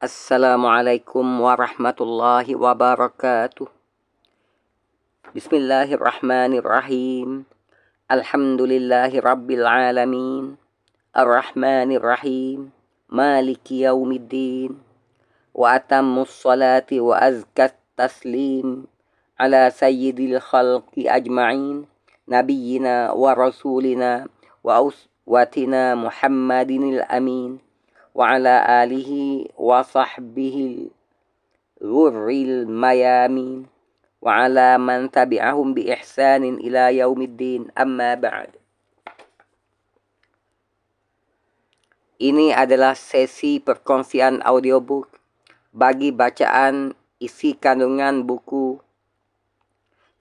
Assalamualaikum warahmatullahi wabarakatuh. Bismillahirrahmanirrahim. Alhamdulillahi rabbil alamin. Ar-Rahmanir-Rahim. Maliki yaumiddin. Wa atammus salati wa azkat taslim. Ala sayyidil khalqi ajma'in. Nabiyyina wa rasulina wa uswatina Muhammadinil amin. Wa ala alihi wa sahbihi ghurril mayamin wa ala man tabi'ahum bi ihsanin ila yaumiddin, amma ba'd. Ini adalah sesi perkongsian audiobook bagi bacaan isi kandungan buku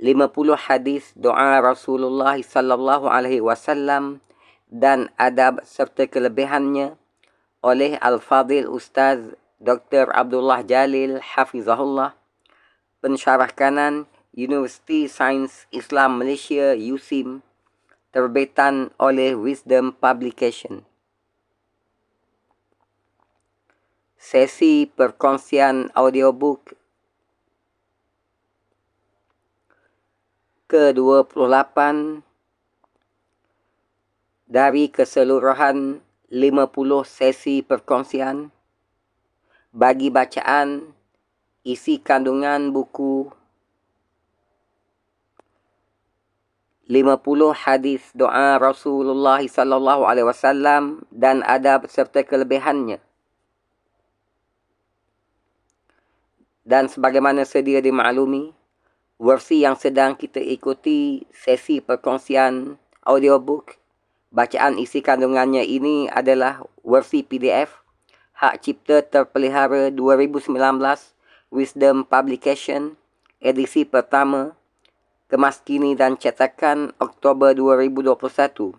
50 hadis doa Rasulullah sallallahu alaihi wasallam dan adab serta kelebihannya oleh Al-Fadhil Ustaz Dr. Abdullah Jalil Hafizahullah, pensyarah kanan Universiti Sains Islam Malaysia USIM, terbitan oleh Wisdom Publication. Sesi perkongsian audiobook ke-28 dari keseluruhan 50 sesi perkongsian bagi bacaan isi kandungan buku 50 hadis doa Rasulullah sallallahu alaihi wasallam dan adab serta kelebihannya. Dan sebagaimana sedia dimaklumi, versi yang sedang kita ikuti sesi perkongsian audiobook bacaan isi kandungannya ini adalah versi PDF Hak Cipta Terpelihara 2019 Wisdom Publication edisi pertama, kemas kini dan cetakan Oktober 2021.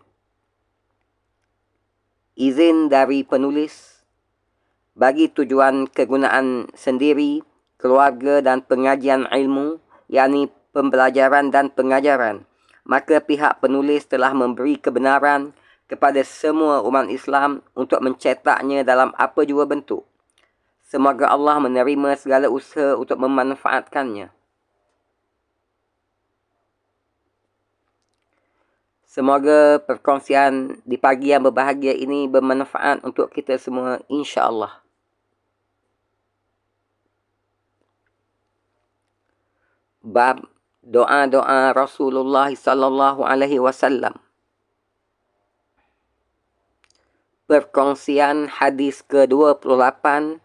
Izin dari penulis bagi tujuan kegunaan sendiri, keluarga dan pengajian ilmu, yakni pembelajaran dan pengajaran, maka pihak penulis telah memberi kebenaran kepada semua umat Islam untuk mencetaknya dalam apa jua bentuk. Semoga Allah menerima segala usaha untuk memanfaatkannya. Semoga perkongsian di pagi yang berbahagia ini bermanfaat untuk kita semua, insya-Allah. Bab doa-doa Rasulullah sallallahu alaihi wasallam. Perkongsian hadis ke-28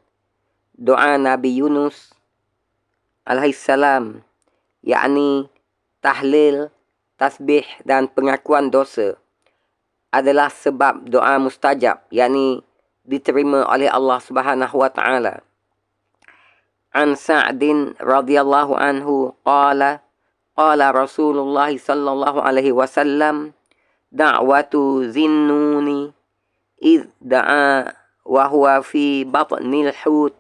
doa Nabi Yunus alaihissalam, yakni tahlil, tasbih dan pengakuan dosa, adalah sebab doa mustajab, yakni diterima oleh Allah Subhanahu wa taala. An Sa'din radhiyallahu anhu qala Rasulullah sallallahu alaihi wasallam da'watu zinnuni idh da'a wa huwa fi batnil hut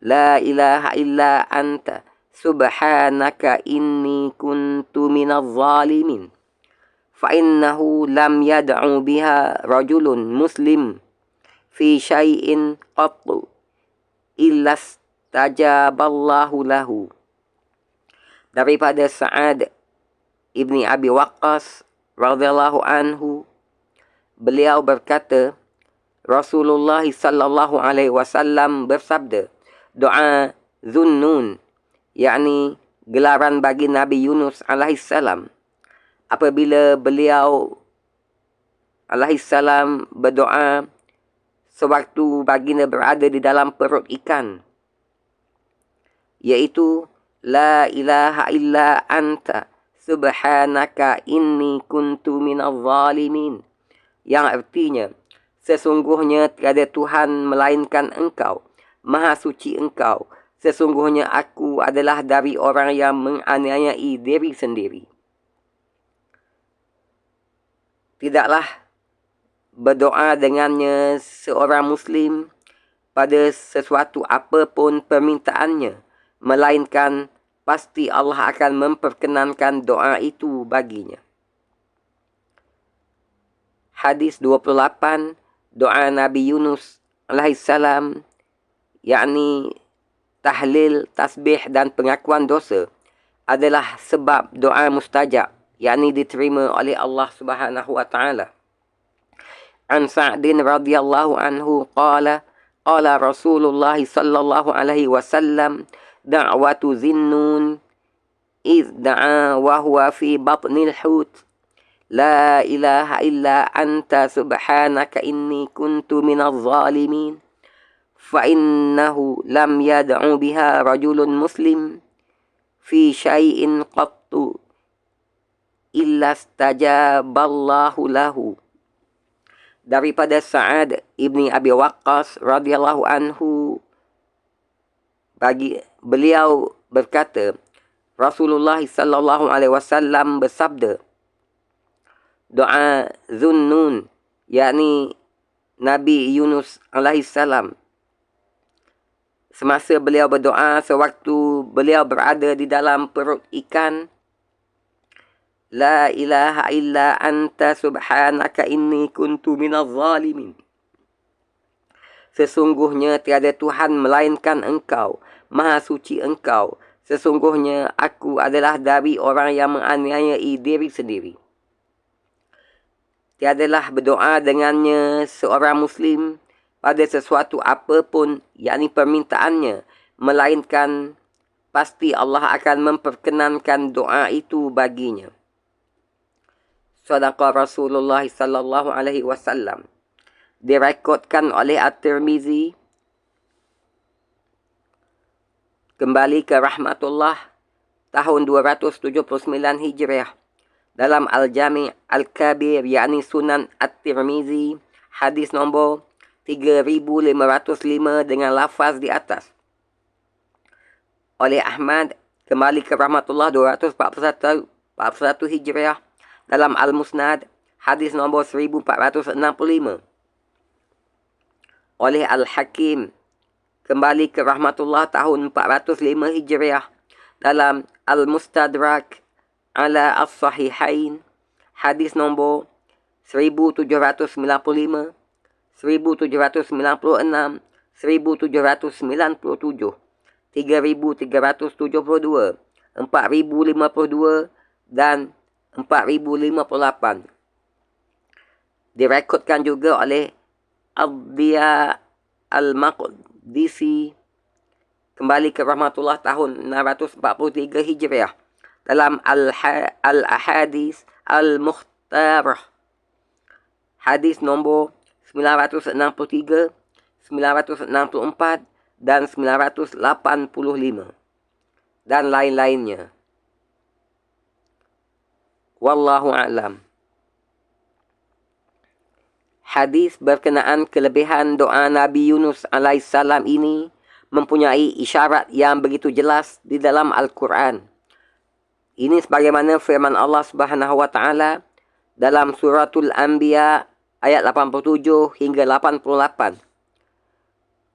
la ilaha illa anta subhanaka inni kuntu minadh zalimin fa innahu lam yad'u biha rajulun muslim fi syai'in qattu illa tajaballahu lahu. Daripada Sa'ad ibni Abi Waqqas radhiyallahu anhu, beliau berkata, Rasulullah sallallahu alaihi wasallam bersabda, doa Zunnun, yakni gelaran bagi Nabi Yunus alaihissalam, apabila beliau alaihissalam berdoa sewaktu baginda berada di dalam perut ikan, iaitu la ilaha illa anta subhanaka inni kuntu minadh zalimin, yang artinya sesungguhnya tiada Tuhan melainkan Engkau, Maha Suci Engkau, sesungguhnya aku adalah dari orang yang menganiayai diri sendiri. Tidaklah berdoa dengannya seorang Muslim pada sesuatu apapun permintaannya, melainkan pasti Allah akan memperkenankan doa itu baginya. Hadis 28, doa Nabi Yunus alaihissalam, yakni tahlil, tasbih dan pengakuan dosa adalah sebab doa mustajab, yakni diterima oleh Allah Subhanahu wa taala. An Sa'din radhiyallahu anhu qala qala Rasulullah sallallahu alaihi wasallam da'watu Zinnun إذ دعا وهو في بطن الحوت لا إله إلا أنت سبحانك إني كنت من الظالمين فإنه لم يدع بها رجل مسلم في شيء قط إلا استجاب الله له. Daripada Sa'ad ibni Abi Waqqas radhiyallahu anhu, beliau berkata, Rasulullah sallallahu alaihi wasallam bersabda, doa Zunnun, yakni Nabi Yunus alaihi salam, semasa beliau berdoa sewaktu beliau berada di dalam perut ikan, La ilaha illa anta subhanaka inni kuntu minaz zalimin. Sesungguhnya tiada Tuhan melainkan Engkau, Maha suci Engkau. Sesungguhnya aku adalah dari orang yang menganiayai diri sendiri. Tiadalah berdoa dengannya seorang Muslim pada sesuatu apapun, yakni permintaannya, melainkan pasti Allah akan memperkenankan doa itu baginya. Sadaqa Rasulullah sallallahu alaihi wasallam. Direkodkan oleh At-Tirmizi kembali ke rahmatullah tahun 279 Hijriah dalam Al-Jami' Al-Kabir, yakni Sunan At-Tirmizi, hadis nombor 3505 dengan lafaz di atas. Oleh Ahmad kembali ke rahmatullah 241 Hijriah dalam Al-Musnad, hadis nombor 1465. Oleh Al-Hakim kembali ke rahmatullah tahun 405 Hijriah dalam Al-Mustadrak ala As-Sahihain, hadis nombor 1795, 1796, 1797, 3372, 4052 dan 4058. Direkodkan juga oleh Abdiya Al-Maqdisi kembali ke rahmatullah tahun 643 Hijriah dalam Al-Ahadis Al-Mukhtarah, hadis nombor 963, 964 dan 985 dan lain-lainnya. Wallahu a'lam. Hadis berkenaan kelebihan doa Nabi Yunus alaihissalam ini mempunyai isyarat yang begitu jelas di dalam Al-Quran. Ini sebagaimana firman Allah Subhanahu wa taala dalam suratul Anbiya ayat 87 hingga 88.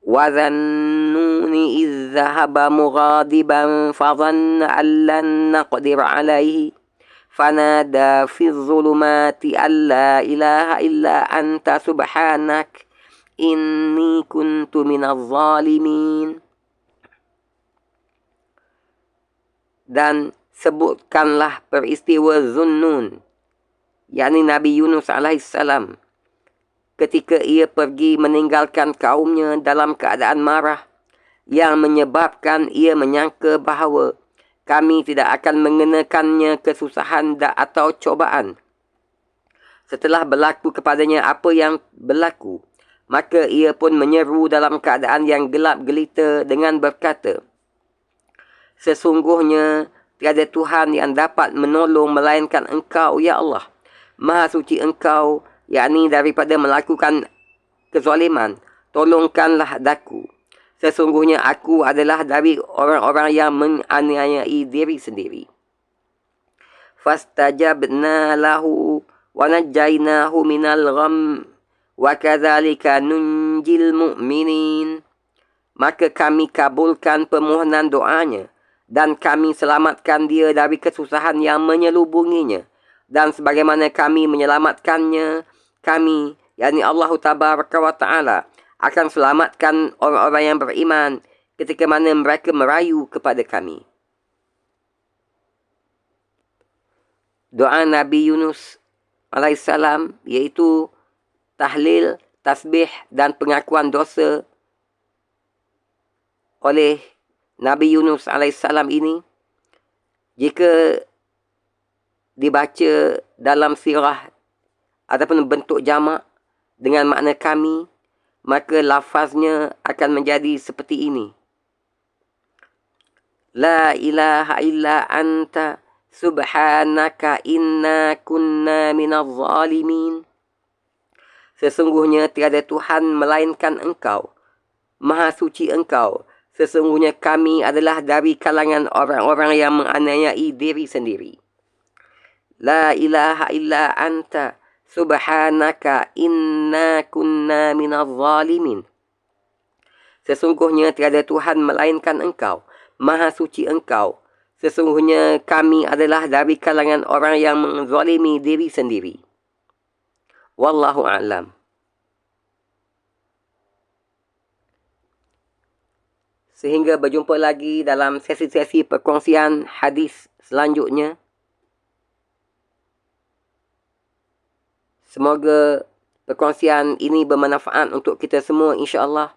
Wa dhannuni idh dhahaba mughadiban fa dhanna an lan naqdir alaihi fanada fi dhulumati alla ilaha illa anta subhanak inni kuntu minaz zalimin. Dan sebutkanlah peristiwa Zunnun, yakni Nabi Yunus alaihissalam, ketika ia pergi meninggalkan kaumnya dalam keadaan marah, yang menyebabkan ia menyangka bahawa kami tidak akan mengenakannya kesusahan atau cobaan. Setelah berlaku kepadanya apa yang berlaku, maka ia pun menyeru dalam keadaan yang gelap gelita dengan berkata, Sesungguhnya tiada Tuhan yang dapat menolong melainkan Engkau, ya Allah. Maha suci Engkau, yakni daripada melakukan kezaliman. Tolongkanlah daku. Sesungguhnya aku adalah dari orang-orang yang menganiayai diri sendiri. Fastajabna lahu wa najjaynahu minal gham wa kadzalika nunjil mu'minin. Maka kami kabulkan permohonan doanya dan kami selamatkan dia dari kesusahan yang menyelubunginya. Dan sebagaimana kami menyelamatkannya, kami, yakni Allah Tabaraka wa Ta'ala, akan selamatkan orang-orang yang beriman ketika mana mereka merayu kepada kami. Doa Nabi Yunus alaihissalam iaitu tahlil, tasbih dan pengakuan dosa oleh Nabi Yunus alaihissalam ini, jika dibaca dalam sirah ataupun bentuk jamak dengan makna kami, maka lafaznya akan menjadi seperti ini. La ilaha illa anta subhanaka inna kunna minaz zalimin. Sesungguhnya tiada Tuhan melainkan Engkau. Maha suci Engkau. Sesungguhnya kami adalah dari kalangan orang-orang yang menganiayai diri sendiri. La ilaha illa anta subhanaka inna kunna minaz zalimin. Sesungguhnya tiada Tuhan melainkan Engkau. Maha suci Engkau. Sesungguhnya kami adalah dari kalangan orang yang menzalimi diri sendiri. Wallahu a'lam. Sehingga berjumpa lagi dalam sesi-sesi perkongsian hadis selanjutnya. Semoga perkongsian ini bermanfaat untuk kita semua insya-Allah.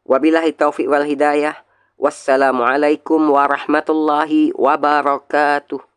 Wabillahi taufiq wal hidayah. Wassalamualaikum warahmatullahi wabarakatuh.